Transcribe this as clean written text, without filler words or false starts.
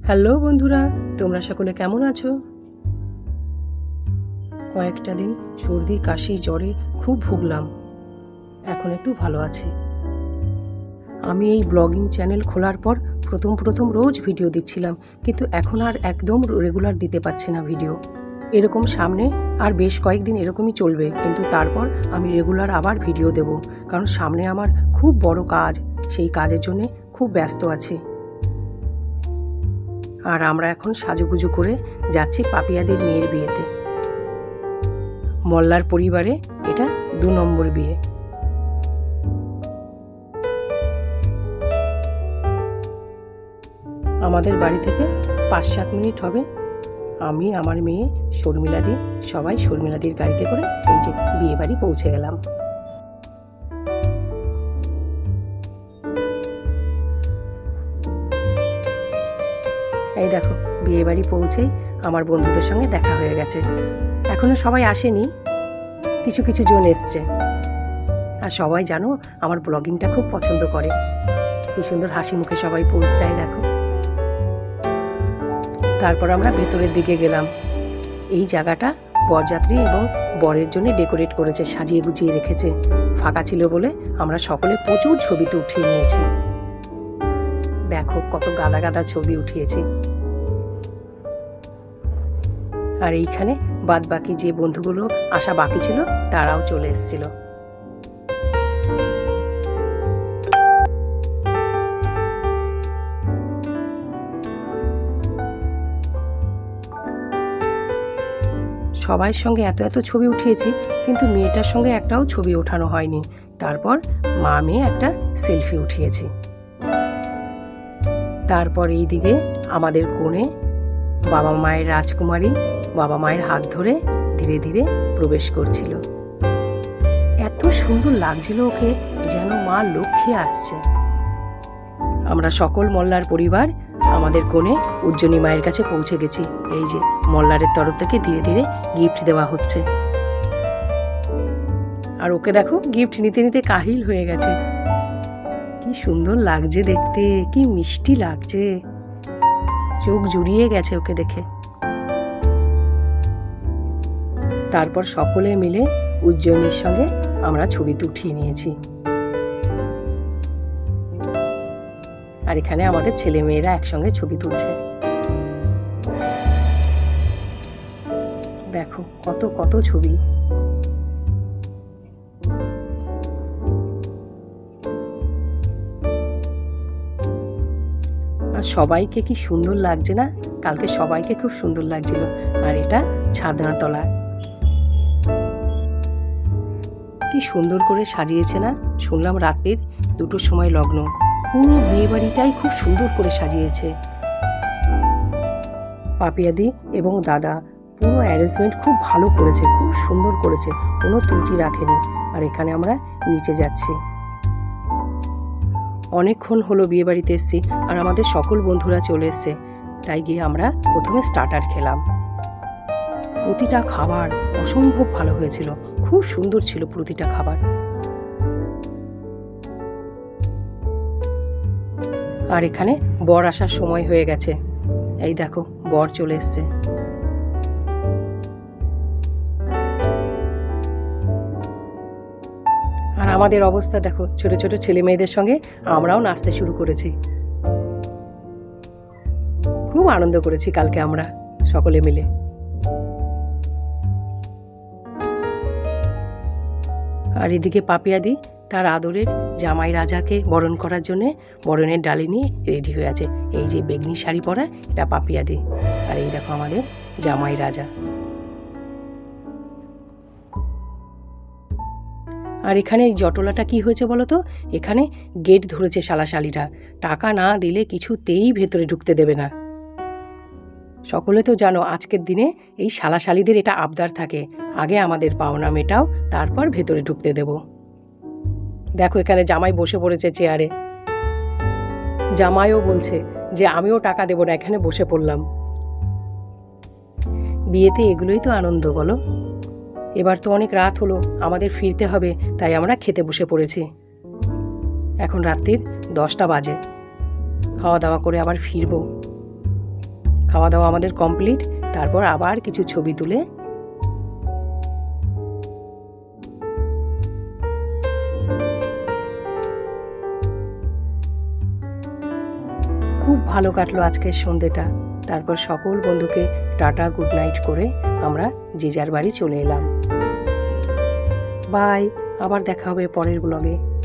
Hello বন্ধুরা, তোমরা সকলে কেমন আছো? কয়েকটা দিন সর্দি কাশি জ্বরে খুব ভুগলাম। এখন একটু ভালো আছি। আমি এই ব্লগিং চ্যানেল খোলার পর প্রথম রোজ ভিডিও দিচ্ছিলাম, কিন্তু এখন আর একদম রেগুলার দিতে পারছি না ভিডিও। এরকম সামনে আর বেশ কয়েকদিন এরকমই চলবে, কিন্তু তারপর আমি রেগুলার আবার ভিডিও দেব, কারণ সামনে আমার খুব বড় কাজ, সেই কাজের জন্য খুব ব্যস্ত আছি। আর আমরা এখন সাজুগুজু করে যাচ্ছি পাপিয়াদির মেয়ের বিয়েতে। মোল্লার পরিবারে এটা 2 নম্বর বিয়ে। আমাদের বাড়ি থেকে 5-7 মিনিট হবে। আমি, আমার মেয়ে, শর্মিলাদি, সবাই শর্মিলাদির গাড়িতে করে এই যে বিয়ে বাড়ি পৌঁছে গেলাম। এই দেখো, বিয়ে বাড়ি পৌঁছেই আমার বন্ধুদের সঙ্গে দেখা হয়ে গেছে। এখনো সবাই আসেনি, কিছু কিছু জন এসছে। আর সবাই জানো আমার ব্লগিংটা খুব পছন্দ করে। কি সুন্দর হাসি মুখে সবাই পোজ দেয় দেখো। তারপর আমরা ভেতরের দিকে গেলাম। এই জায়গাটা বরযাত্রী এবং বরের জন্য ডেকোরেট করেছে, সাজিয়ে গুছিয়ে রেখেছে। ফাঁকা ছিল বলে আমরা সকলে প্রচুর ছবি তো উঠিয়ে নিয়েছি। দেখো কত গাদা গাদা ছবি উঠিয়েছি। আর এইখানে বাদ বাকি যে বন্ধুগুলো আসা বাকি ছিল তারাও চলে এসেছিল। সবার সঙ্গে এত ছবি উঠিয়েছি, কিন্তু মেয়েটার সঙ্গে একটাও ছবি ওঠানো হয়নি। তারপর মা মেয়ে একটা সেলফি উঠিয়েছি। তারপর এই দিকে আমাদের কোণে বাবা মায়ের রাজকুমারী বাবা মায়ের হাত ধরে ধীরে ধীরে প্রবেশ করছিল। এত সুন্দর লাগছিল ওকে, যেন মা লক্ষ্মী আসছে। আমরা সকল মোল্লার পরিবার আমাদের কোণে উজ্জয়িনী মায়ের কাছে পৌঁছে গেছি। এই যে মোল্লারের তরফ থেকে ধীরে ধীরে গিফট দেওয়া হচ্ছে। আর ওকে দেখো গিফট নিতে নিতে কাহিল হয়ে গেছে। কি সুন্দর লাগছে দেখতে, কি মিষ্টি লাগছে, চোখ জুড়িয়ে গেছে ওকে দেখে। তারপর সকলে মিলে উজ্জয়িনীর সঙ্গে আমরা ছবি উঠিয়ে নিয়েছি। আর এখানে আমাদের ছেলে মেয়েরা একসঙ্গে ছবি তুলছে। দেখো কত ছবি। আর সবাইকে কি সুন্দর লাগছে না? কালকে সবাইকে খুব সুন্দর লাগছিল। আর এটা ছাদনাতলা, কি সুন্দর করে সাজিয়েছে না? শুনলাম রাতের 2টোর সময় লগ্ন। পুরো বিয়ে বাড়িটাই খুব সুন্দর করে সাজিয়েছে। পাপিয়াদি এবং দাদা পুরো অ্যারেঞ্জমেন্ট খুব ভালো করেছে, খুব সুন্দর করেছে, কোনো ত্রুটি রাখেনি। আর এখানে আমরা নিচে যাচ্ছি। অনেকক্ষণ হলো বিয়ে বাড়িতে এসেছি, আর আমাদের সকল বন্ধুরা চলে এসছে। তাই গিয়ে আমরা প্রথমে স্টার্টার খেলাম। প্রতিটা খাবার অসম্ভব ভালো হয়েছিল, খুব সুন্দর ছিল প্রতিটা খাবার। আর এখানে বর আসার সময় হয়ে গেছে। এই দেখো বর চলে এসছে। আর আমাদের অবস্থা দেখো, ছোট ছোট ছেলে মেয়েদের সঙ্গে আমরাও নাচতে শুরু করেছি। খুব আনন্দ করেছি কালকে আমরা সকলে মিলে। আর এদিকে পাপিয়াদি তার আদরের জামাই রাজাকে বরণ করার জন্য বরণের ডালি নিয়ে রেডি হয়ে আছে। এই যে বেগনি শাড়ি পরা, এটা পাপিয়াদি। আর এই দেখো আমাদের জামাই রাজা। আর এখানে এই জটলাটা কি হয়েছে বলো তো? এখানে গেট ধরেছে শালাশালিরা, টাকা না দিলে কিছুতেই ভেতরে ঢুকতে দেবে না। সকলে তো জানো আজকের দিনে এই শালাশালিদের এটা আবদার থাকে, আগে আমাদের পাওনা মেটাও, তারপর ভেতরে ঢুকতে দেব। দেখো এখানে জামাই বসে পড়েছে চেয়ারে। জামাইও বলছে যে আমিও টাকা দেব না, এখানে বসে পড়লাম। বিয়েতে এগুলোই তো আনন্দ বলো। এবার তো অনেক রাত হলো, আমাদের ফিরতে হবে, তাই আমরা খেতে বসে পড়েছি। এখন রাত্রির 10টা বাজে। খাওয়া দাওয়া করে আবার ফিরবো। খাওয়া দাওয়া আমাদের কমপ্লিট। তারপর আবার কিছু ছবি তুলে খুব ভালো কাটলো আজকের সন্ধ্যেটা। তারপর সকল বন্ধুকে টাটা গুড নাইট করে আমরা যে যার বাড়ি চলে এলাম। বাই, আবার দেখা হবে পরের ব্লগে।